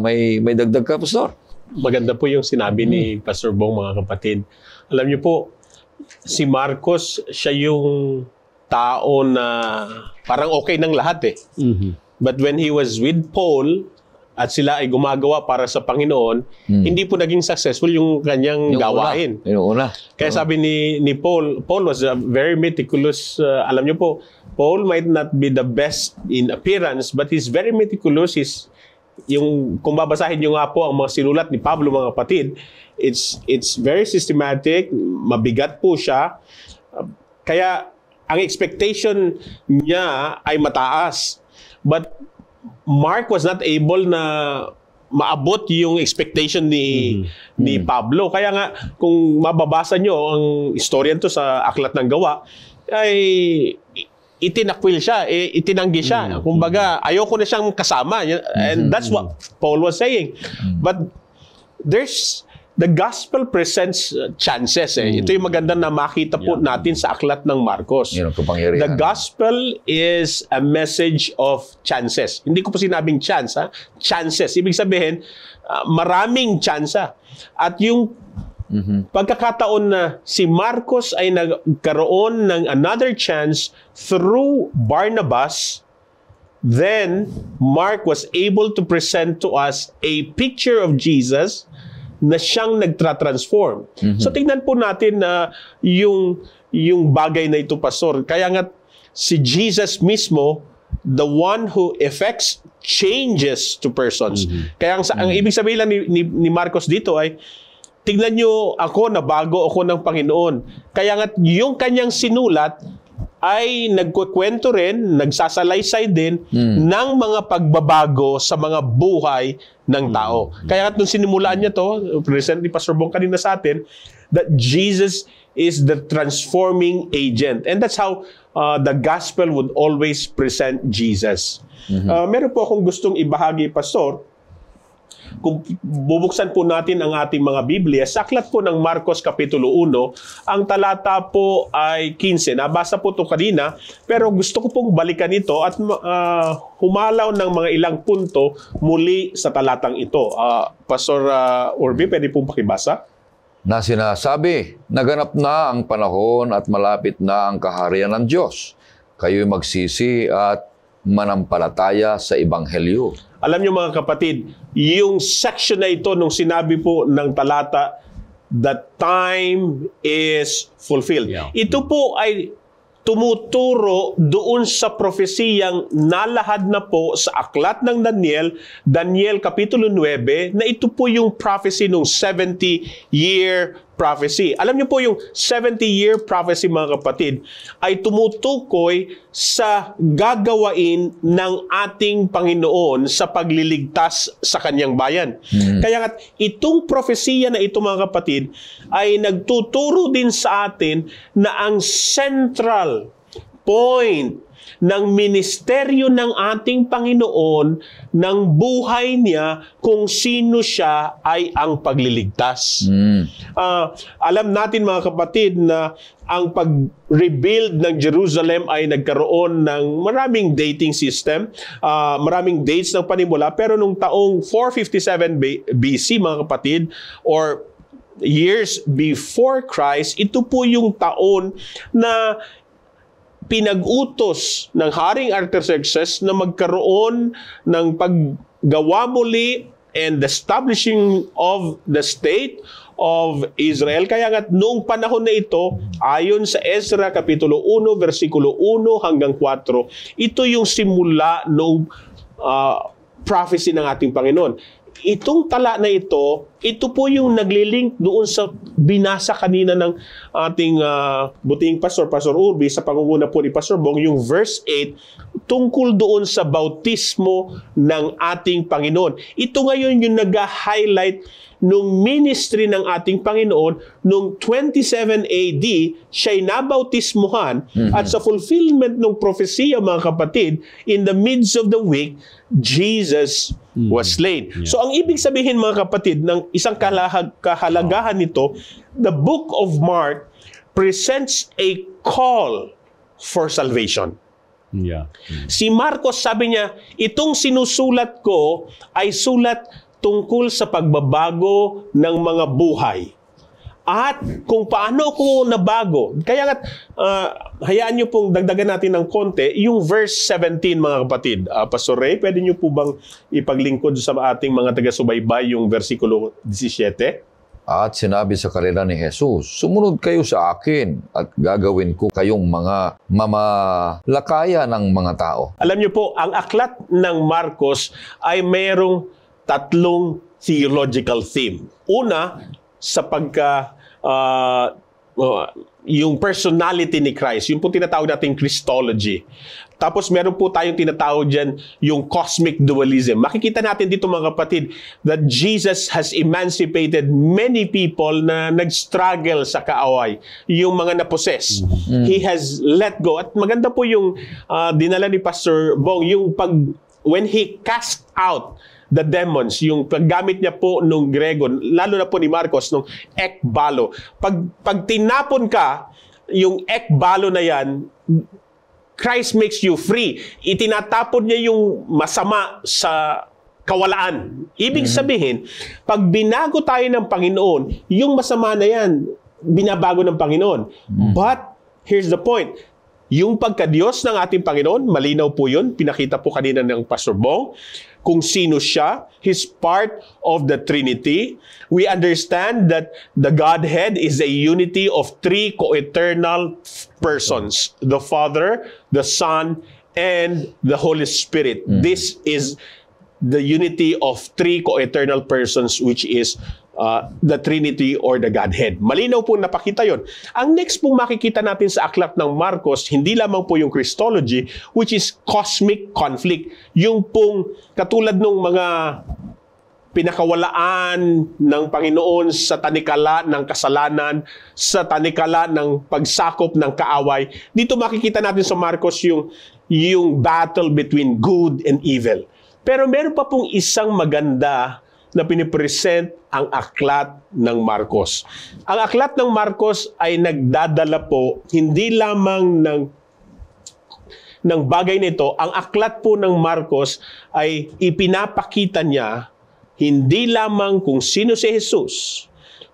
May dagdag ka, Pastor? Maganda po yung sinabi ni Pastor Bong, mga kapatid. Alam niyo po, si Marcos, siya yung tao na parang okay ng lahat eh. But when he was with Paul, at sila ay gumagawa para sa Panginoon, hindi po naging successful yung kanyang gawain. Yung una. Kaya sabi ni Paul was a very meticulous. Alam niyo po, Paul might not be the best in appearance, but he's very meticulous. Kung babasahin niyo nga po ang mga sinulat ni Pablo, mga kapatid, it's very systematic, mabigat po siya. Kaya ang expectation niya ay mataas. But Mark was not able na maabot yung expectation ni Pablo. Kaya nga, kung mababasa nyo ang istorya nito sa Aklat ng Gawa, ay itinakwil siya, itinanggi siya. Kumbaga, ayoko na siyang kasama. And that's what Paul was saying. But the gospel presents chances. Ito yung maganda na makita po natin sa Aklat ng Marcos. The gospel is a message of chances. Hindi ko po sinabing chance, chances. Ibig sabihin, maraming chance. At yung pagkakataon na si Marcos ay nagkaroon ng another chance through Barnabas, then Mark was able to present to us a picture of Jesus na siyang nagtra-transform. So tingnan po natin na yung bagay na ito, Pastor. Kaya nga si Jesus mismo, the one who effects changes to persons. Kaya ang ibig sabihin lang ni Marcos dito ay, tingnan nyo ako na bago ako ng Panginoon. Kaya nga yung kanyang sinulat ay nagkukwento rin, nagsasalaysay din ng mga pagbabago sa mga buhay ng tao. Kaya nung sinimulaan niya to, present ni Pastor Bong kanina sa atin, that Jesus is the transforming agent. And that's how the gospel would always present Jesus. Meron po akong gustong ibahagi, Pastor. Kung bubuksan po natin ang ating mga Biblia, sa aklat po ng Marcos Kapitulo 1, ang talata po ay 15. Nabasa po ito kanina, pero gusto ko pong balikan ito at humalaw ng mga ilang punto muli sa talatang ito. Pastor Orby, pwede pong pakibasa? Na sinasabi, naganap na ang panahon at malapit na ang kaharian ng Diyos. Kayo'y magsisi at manampalataya sa Ebanghelyo. Alam niyo mga kapatid, yung section na ito nung sinabi po ng talata, the time is fulfilled. Ito po ay tumuturo doon sa propesiyang nalahad na po sa aklat ng Daniel Kapitulo 9, na ito po yung prophecy ng 70-year prophecy. Alam niyo po yung 70-year prophecy, mga kapatid, ay tumutukoy sa gagawain ng ating Panginoon sa pagliligtas sa kanyang bayan. Kaya nga, itong propesiya na ito, mga kapatid, ay nagtuturo din sa atin na ang central point ng ministeryo ng ating Panginoon, ng buhay niya, kung sino siya ay ang pagliligtas. Alam natin, mga kapatid, na ang pag-rebuild ng Jerusalem ay nagkaroon ng maraming dating system, maraming dates ng panimula, pero nung taong 457 BC, mga kapatid, or years before Christ, ito po yung taon na pinag-utos ng Haring Artaxerxes na magkaroon ng paggawa muli and establishing of the state of Israel. Kaya nga noong panahon na ito, ayon sa Ezra Kapitulo 1, versikulo 1 hanggang 4, ito yung simula noong prophecy ng ating Panginoon. itong tala na ito po yung naglilink doon sa binasa kanina ng ating buting pastor, Pastor Urbi, sa pangunguna po ni Pastor Bong, yung verse 8, tungkol doon sa bautismo ng ating Panginoon. Ito ngayon yung nag-highlight nung ministry ng ating Panginoon nung 27 AD, siya'y nabautismuhan at sa fulfillment ng propesya, mga kapatid, in the midst of the week, Jesus was slain. So ang ibig sabihin, mga kapatid, ng isang kahalagahan nito, the book of Mark presents a call for salvation. Si Marcos, sabi niya, itong sinusulat ko ay sulat tungkol sa pagbabago ng mga buhay. At kung paano ako nabago. Kaya nga, hayaan nyo pong dagdagan natin ng konti, yung verse 17, mga kapatid. Pastor Ray, pwede nyo po bang ipaglingkod sa ating mga taga-subaybay yung versikulo 17? At sinabi sa kanila ni Jesus, sumunod kayo sa akin at gagawin ko kayong mga mamalakaya ng mga tao. Alam nyo po, ang aklat ng Marcos ay mayroong tatlong theological theme. Una, sa yung personality ni Christ, yung po tinatawag natin Christology. Tapos meron po tayong tinatawag dyan yung cosmic dualism. Makikita natin dito, mga kapatid, that Jesus has emancipated many people na nag-struggle sa kaaway, yung mga na-possess. He has let go. At maganda po yung dinala ni Pastor Bong, yung when he cast out the demons, yung paggamit niya po nung Grego, lalo na po ni Marcos, nung ekbalo. Pag tinapon ka, yung ekbalo na yan, Christ makes you free. Itinatapon niya yung masama sa kawalaan. Ibig sabihin, pag binago tayo ng Panginoon, yung masama na yan, binabago ng Panginoon. But, here's the point. Yung pagka-Diyos ng ating Panginoon, malinaw po yun. Pinakita po kanina ng Pastor Bong kung sino siya. He's part of the Trinity. We understand that the Godhead is a unity of three co-eternal persons. The Father, the Son, and the Holy Spirit. This is the unity of three co-eternal persons, which is the Trinity or the Godhead. Malinaw po napakita yon. Ang next pong makikita natin sa aklat ng Marcos, hindi lamang po yung Christology, which is cosmic conflict. Yung pong katulad ng mga pinakawalaan ng Panginoon sa tanikala ng kasalanan, sa tanikala ng pagsakop ng kaaway. Dito makikita natin sa Marcos yung battle between good and evil. Pero meron pa pong isang maganda na pinipresent ang aklat ng Marcos. Ang aklat ng Marcos ay nagdadala po hindi lamang ng bagay nito. Ang aklat po ng Marcos ay ipinapakita niya hindi lamang kung sino si Jesus,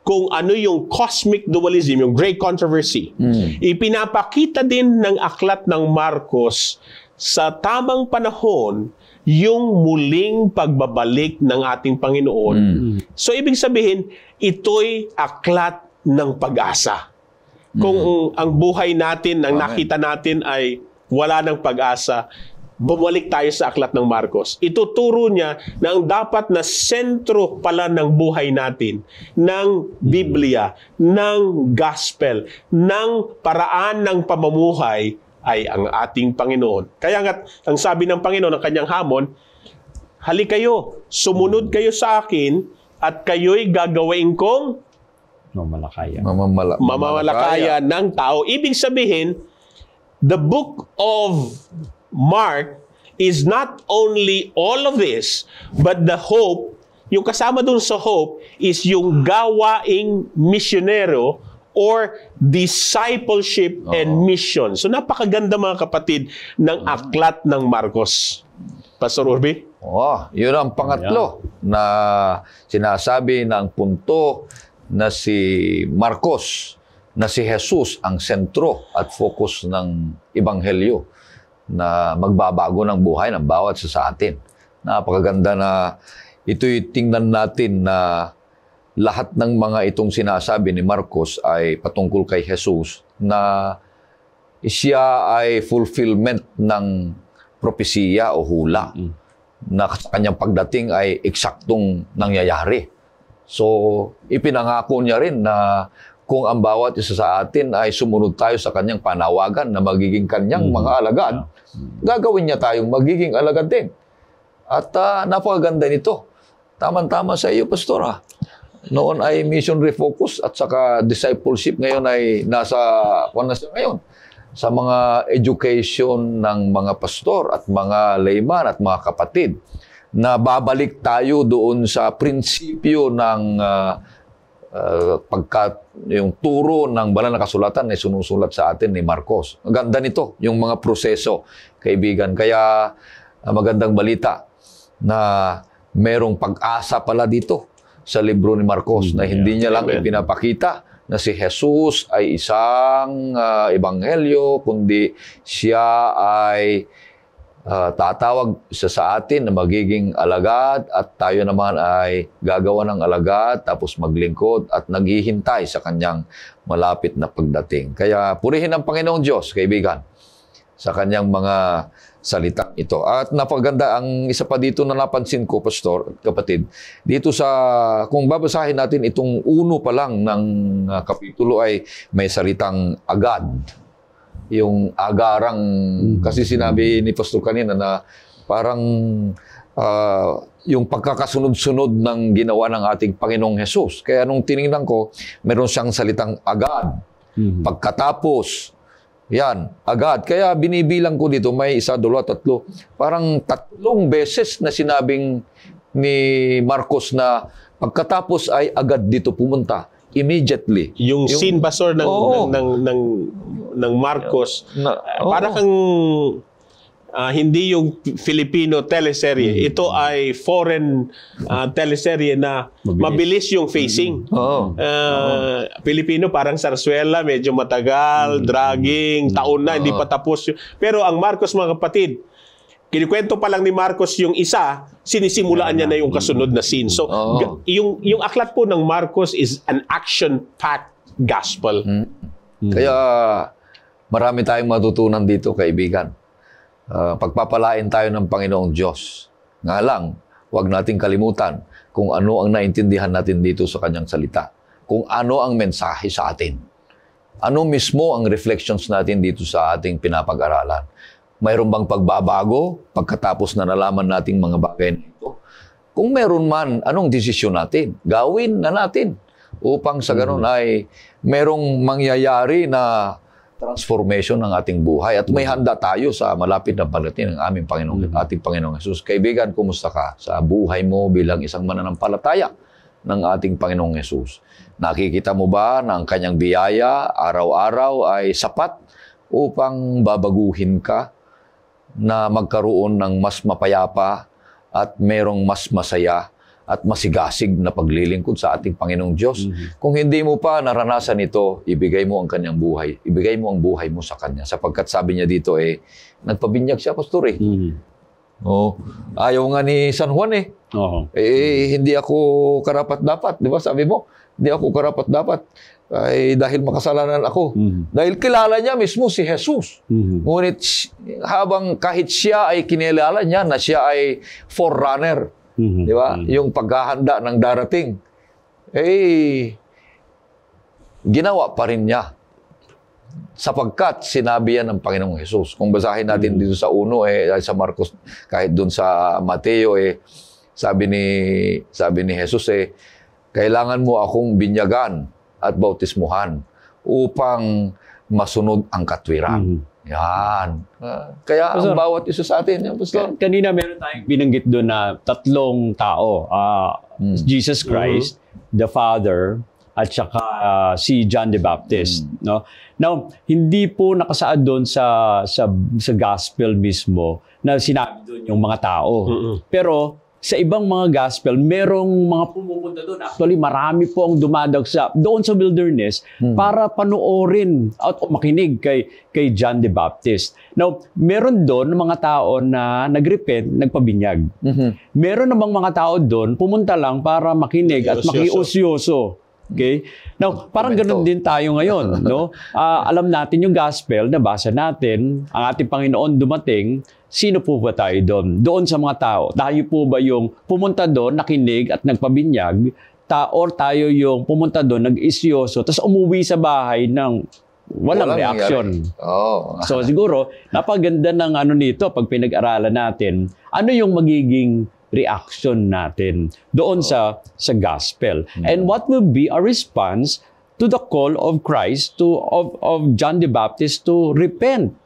kung ano yung cosmic dualism, yung great controversy. Ipinapakita din ng aklat ng Marcos sa tamang panahon yung muling pagbabalik ng ating Panginoon. So, ibig sabihin, ito'y aklat ng pag-asa. Kung ang buhay natin, ang nakita natin ay wala ng pag-asa, bumalik tayo sa aklat ng Marcos. Ituturo niya na ang dapat na sentro pala ng buhay natin, ng Biblia, ng Gospel, ng paraan ng pamumuhay, ay ang ating Panginoon. Kaya nga, ang sabi ng Panginoon, ng kanyang hamon, halik kayo, sumunod kayo sa akin, at kayo'y gagawin kong mamamalakaya ng tao. Ibig sabihin, the book of Mark is not only all of this, but the hope, yung kasama dun sa hope, is yung gawaing misyonero or discipleship and mission. So napakaganda, mga kapatid, ng aklat ng Marcos. Pastor Urbi? Yun ang pangatlo na sinasabi ng punto na si Marcos, na si Jesus ang sentro at focus ng Ebanghelyo na magbabago ng buhay ng bawat isa sa atin. Napakaganda na ito'y tingnan natin na lahat ng mga itong sinasabi ni Marcos ay patungkol kay Jesus na siya ay fulfillment ng propesiya o hula na sa kanyang pagdating ay eksaktong nangyayari. So, ipinangako niya rin na kung ang bawat isa sa atin ay sumunod tayo sa kanyang panawagan na magiging kanyang mga alagad, gagawin niya tayong magiging alagad din. At napakaganda nito. Tama-tama sa iyo, Pastora. Noon ay mission refocus at saka discipleship. Ngayon ay nasa ngayon sa mga education ng mga pastor at mga layman at mga kapatid na babalik tayo doon sa prinsipyo ng yung turo ng banal na kasulatan ay sinusulat sa atin ni Marcos. Ang ganda nito, yung mga proseso, kaibigan. Kaya magandang balita na merong pag-asa pala dito sa libro ni Marcos na hindi niya lang ipinapakita na si Jesus ay isang ebanghelyo, kundi siya ay tatawag sa atin na magiging alagad at tayo naman ay gagawa ng alagad tapos maglingkod at naghihintay sa kanyang malapit na pagdating. Kaya purihin ang Panginoong Diyos, kaibigan, sa kanyang mga salitang ito. At napaganda ang isa pa dito na napansin ko, Pastor at kapatid, dito sa, kung babasahin natin itong uno pa lang ng kapitulo ay may salitang agad. Yung agarang, kasi sinabi ni Pastor kanina na parang yung pagkakasunod-sunod ng ginawa ng ating Panginoong Hesus. Kaya nung tinignan ko, meron siyang salitang agad, pagkatapos, yan, agad. Kaya binibilang ko dito, may 1, 2, 3, parang 3 beses na sinabing ni Marcos na pagkatapos ay agad dito pumunta. Immediately. Yung scene ba, sir, ng Marcos, para kang hindi yung Filipino teleserye. Ito ay foreign teleserye na mabilis yung facing. Filipino parang Sarsuela, medyo matagal, dragging, taon na, hindi pa tapos. Pero ang Marcos, mga kapatid, kinikwento pa lang ni Marcos yung isa, sinisimulaan niya na yung kasunod na scene. So, yung aklat po ng Marcos is an action-packed gospel. Kaya marami tayong matutunan dito, kaibigan. Pagpapalain tayo ng Panginoong Diyos. Nga lang, huwag nating kalimutan kung ano ang naintindihan natin dito sa kanyang salita. Kung ano ang mensahe sa atin. Ano mismo ang reflections natin dito sa ating pinapag-aralan. Mayroon bang pagbabago pagkatapos na nalaman nating mga bagay na ito? Kung meron man, anong desisyon natin? Gawin na natin upang sa ganun ay merong mangyayari na transformation ng ating buhay at may handa tayo sa malapit na pagdating ng aming Panginoong, ating Panginoong Hesus. Kaibigan, kumusta ka sa buhay mo bilang isang mananampalataya ng ating Panginoong Hesus? Nakikita mo ba na ang kanyang biyaya araw-araw ay sapat upang babaguhin ka na magkaroon ng mas mapayapa at merong mas masaya at masigasig na paglilingkod sa ating Panginoong Diyos. Kung hindi mo pa naranasan ito, ibigay mo ang kanyang buhay. Ibigay mo ang buhay mo sa kanya. Sapagkat sabi niya dito, nagpabinyag siya, Pastor, ayaw nga ni San Juan, hindi ako karapat-dapat. Di ba? Sabi mo, hindi ako karapat-dapat. Dahil makasalanan ako. Dahil kilala niya mismo si Jesus. Ngunit habang kahit siya ay kinilala niya na siya ay forerunner, di ba? Yung paghahanda ng darating, ginawa pa rin niya. Sapagkat sinabi yan ng Panginoong Jesus. Kung basahin natin dito sa uno, sa Marcos, kahit dun sa Mateo, sabi ni Jesus, kailangan mo akong binyagan at bautismuhan upang masunod ang katwiran. Yan. Kaya ang bawat isa sa atin, kanina meron tayong binanggit doon na 3 tao. Jesus Christ, the Father, at saka si John the Baptist. No? Now, hindi po nakasaad doon sa gospel mismo na sinabi doon yung mga tao. Pero sa ibang mga gospel, merong mga pumupunta doon. Actually, marami po ang dumadagsa doon sa wilderness para panoorin at makinig kay John the Baptist. Now, meron doon mga tao na nagrepent, nagpabinyag. Meron namang mga tao doon, pumunta lang para makinig at makiusyoso. Okay? Now, parang ganun din tayo ngayon, no? Alam natin yung gospel, nabasa natin, ang ating Panginoon dumating, sino po ba tayo doon? Doon sa mga tao. Tayo po ba yung pumunta doon, nakinig at nagpabinyag, or tayo yung pumunta doon, nag-isyoso, tapos umuwi sa bahay ng walang reaction. Oh. So siguro, napaganda ng nito, pag pinag-aralan natin, ano yung magiging reaction natin doon sa gospel. And what will be our response to the call of Christ, of John the Baptist to repent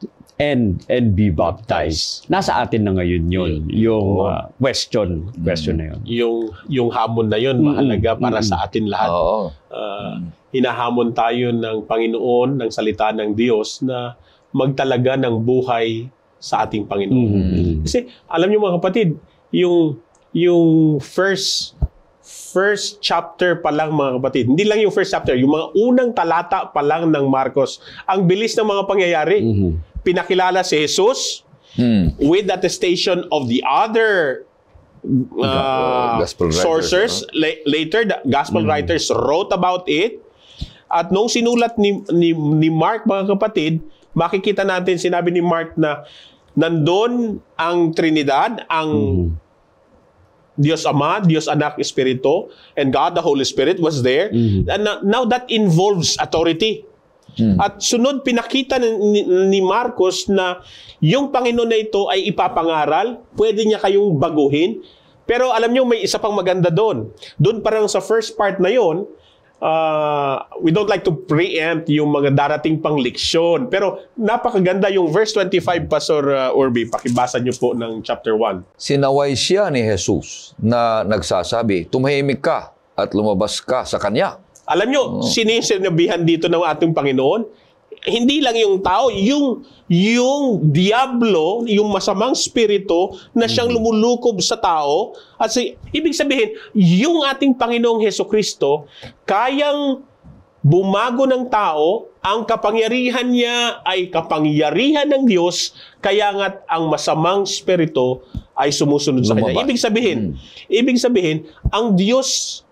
and be baptized. Nasa atin na ngayon yun, yung question na yun. Yung hamon na yun, mahalaga para sa atin lahat. Hinahamon tayo ng Panginoon, ng salita ng Diyos na magtalaga ng buhay sa ating Panginoon. Kasi alam niyo mga kapatid, yung first chapter pa lang mga kapatid, hindi lang yung first chapter, yung mga unang talata pa lang ng Marcos, ang bilis ng mga pangyayari. Pinakilala si Jesus with attestation of the other sources. Later, the gospel writers wrote about it. At nung sinulat ni Mark, mga kapatid, makikita natin, sinabi ni Mark na nandun ang Trinidad, ang Diyos Ama, Diyos Anak, Espiritu, and God the Holy Spirit was there. And now that involves authority. At sunod, pinakita ni Marcos na yung Panginoon na ito ay ipapangaral, pwede niya kayong baguhin. Pero alam niyo, may isa pang maganda doon. Doon parang sa first part na yon, we don't like to preempt yung mga darating pang leksyon. Pero napakaganda yung verse 25, Pastor Orby. Pakibasa niyo po ng chapter 1. Sinaway siya ni Jesus na nagsasabi, tumahimik ka at lumabas ka sa Kanya. Alam nyo, sino yung sinabihan dito ng ating Panginoon? Hindi lang yung tao, yung diablo, yung masamang spirito na siyang lumulukob sa tao. At ibig sabihin, yung ating Panginoong Hesukristo, kayang bumago ng tao, ang kapangyarihan niya ay kapangyarihan ng Diyos, kaya nga't ang masamang spirito ay sumusunod sa Kanya. Ibig sabihin, ang Diyos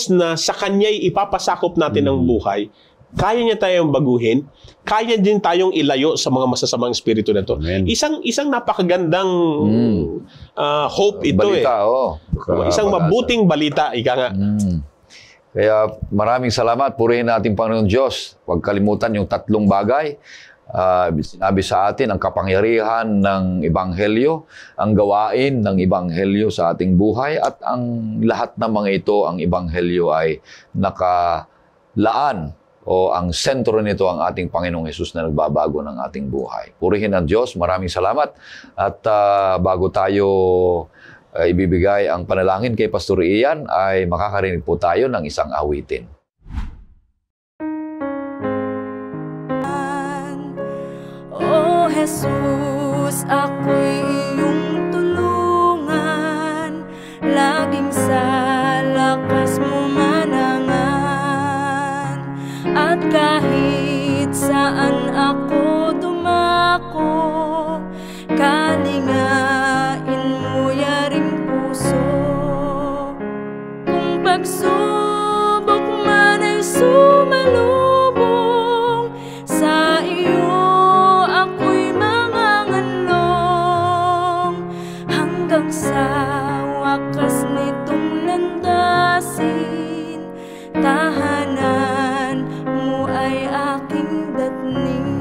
na sa Kanya'y ipapasakop natin ng buhay, kaya niya tayong baguhin, kaya din tayong ilayo sa mga masasamang spirito na ito. Isang napakagandang hope ito balita, isang mabuting balita, ika nga. Kaya maraming salamat. Purihin natin Panginoon Diyos. Huwag kalimutan yung tatlong bagay. Sinabi sa atin ang kapangyarihan ng Ebanghelyo, ang gawain ng Ebanghelyo sa ating buhay, at ang lahat ng mga ito, ang Ebanghelyo ay nakalaan o ang sentro nito ang ating Panginoong Hesus na nagbabago ng ating buhay. Purihin ang Diyos. Maraming salamat. At bago tayo ibibigay ang panalangin kay Pastor Ian, ay makakarinig po tayo ng isang awitin. Jesus, ako'y iyong tulungan, laging sa lakas mo manangan, at kahit saan ako dumako, kalingain mo yaring puso. Kung pagsubok man ay sumalubong sa iyo, sa wakas nitong landasin, tahanan mo ay aking datnin.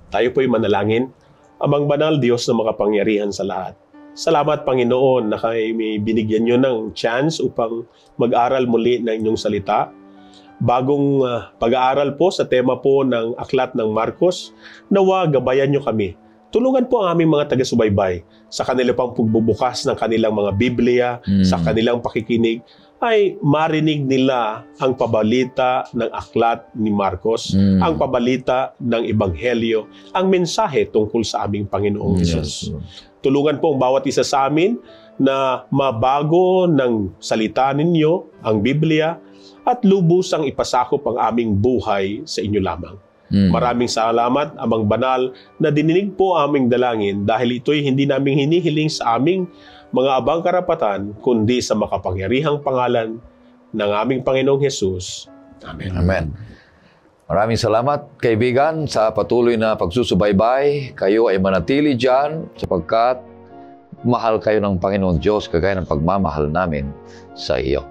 Tayo po'y manalangin. Amang banal Diyos na makapangyarihan sa lahat. Salamat Panginoon na kayo may binigyan nyo ng chance upang mag-aral muli ng inyong salita. Bagong pag-aaral po sa tema po ng Aklat ng Marcos, nawa gabayan nyo kami. Tulungan po ang aming mga taga-subaybay sa kanilang pang pagbubukas ng kanilang mga Biblia, sa kanilang pakikinig, ay marinig nila ang pabalita ng Aklat ni Marcos, ang pabalita ng Ebanghelyo, ang mensahe tungkol sa aming Panginoong Diyos. Tulungan po ang bawat isa sa amin na mabago ng salita ninyo, ang Biblia, at lubusang ipasakop ang aming buhay sa inyo lamang. Maraming salamat, Amang Banal, na dininig po aming dalangin dahil ito'y hindi namin hinihiling sa aming mga abang karapatan, kundi sa makapangyarihang pangalan ng aming Panginoong Hesus. Amen. Amen. Maraming salamat, kaibigan, sa patuloy na pagsusubaybay. Kayo ay manatili dyan sapagkat mahal kayo ng Panginoong Diyos kagaya ng pagmamahal namin sa iyo.